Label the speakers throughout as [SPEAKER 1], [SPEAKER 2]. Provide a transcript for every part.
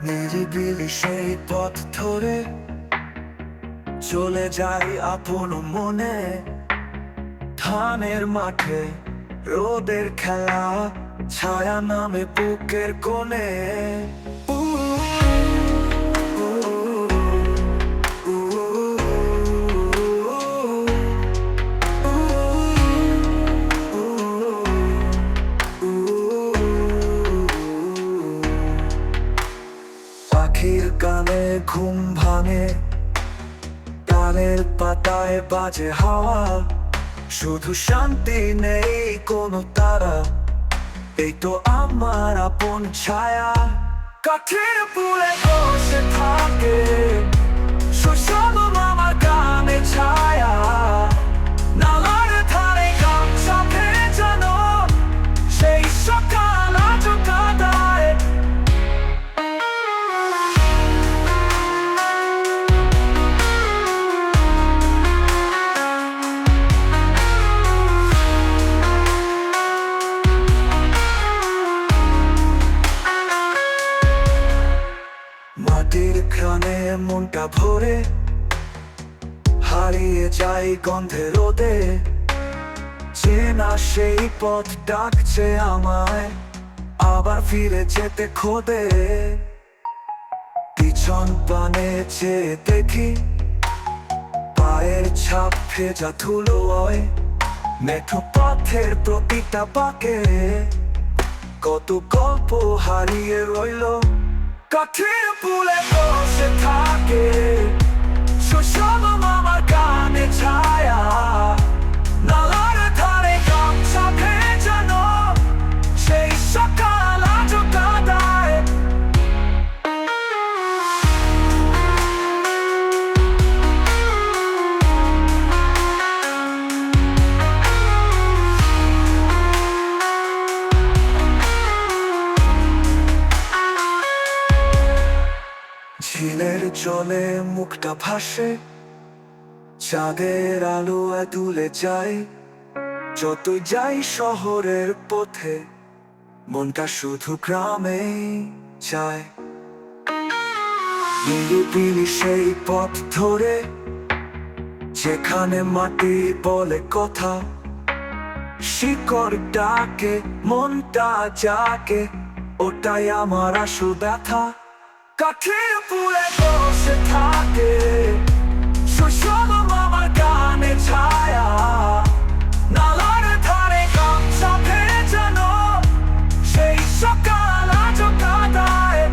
[SPEAKER 1] নিরিবিলি সেই পথ ধরে চলে যাই আপন মনে। ধানের মাঠে রোদের খেলা, ছায়া নামে বুকের কোণে। পাখির গানে ঘুম ভাঙে, ডালের পাতায় বাজে হাওয়া। শুধু শান্তি, নেই কোনো তারা, এই তো আমার আপন ছায়া। কাঠের পুলে বসে থাকে শৈশব আমার গানে ছায়া। নালার ধারে গামছা ভেজানো, সেই সকাল আজও কাঁদায়। মাটির ঘ্রাণে মনটা ভরে, হারিয়ে যাই গন্ধে রোদে। চেনা সেই পথ ডাকছে আমায়, আবার ফিরে যেতে খোদে। পিছন পানে চেয়ে দেখি, পায়ের ছাপ ভেজা ধুলোয়। মেঠো পথের প্রতিটা বাঁকে কত গল্প হারিয়ে রইল। কাঠের পুলে বসে থাকে শৈশব আমার গানে ছায়া। নালার ধারে গামছা ভেজানো, সেই সকাল আজও কাঁদায়। ঝিলের জলে মুখটা ভাসে, চাঁদের আলোয় দুলে যায়। যতই যাই শহরের পথে, মনটা শুধু গ্রামেই চায়। নিরিবিলি সেই পথ ধরে, যেখানে মাটি বলে কথা। শিকড় ডাকে, মনটা জাগে, ওটাই আমার আসল ব্যথা। কাঠের পুলে বসে থাকে শৈশব আমার গানে ছায়া। নালার ধারে গামছা ভেজানো, সেই সকাল আজও কাঁদায়।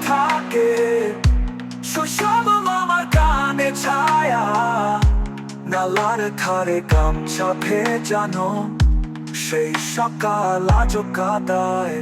[SPEAKER 1] থাকে শৈশব আমার গানে ছায়া। নালার ধারে গামছা ভেজানো, সেই সকাল আজও কাঁদায়।